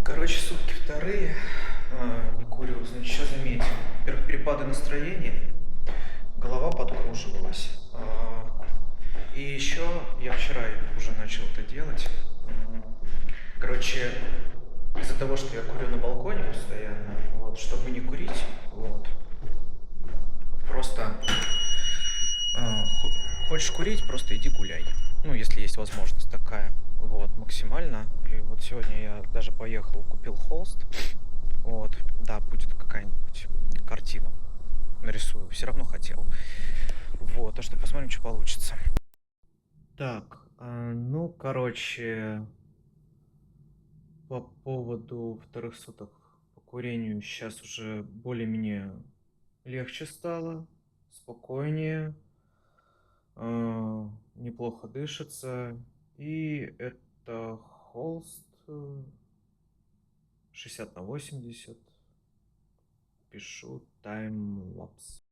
Короче, сутки вторые, не курю. Значит, что заметил? Во-первых, перепады настроения, голова подкруживалась. И еще я вчера уже начал это делать. Короче, из-за того, что я курю на балконе постоянно, вот, чтобы не курить, вот, просто хочешь курить, просто иди гуляй. Ну, если есть возможность такая, вот, максимально. И вот сегодня я даже поехал, купил холст. Вот, да, будет какая-нибудь картина. Нарисую. Все равно хотел. Вот, а что, посмотрим, что получится. Так, ну, короче, по поводу вторых суток по курению сейчас уже более-менее легче стало, спокойнее, неплохо дышится. И это холст 60 на 80. Пишу таймлапс.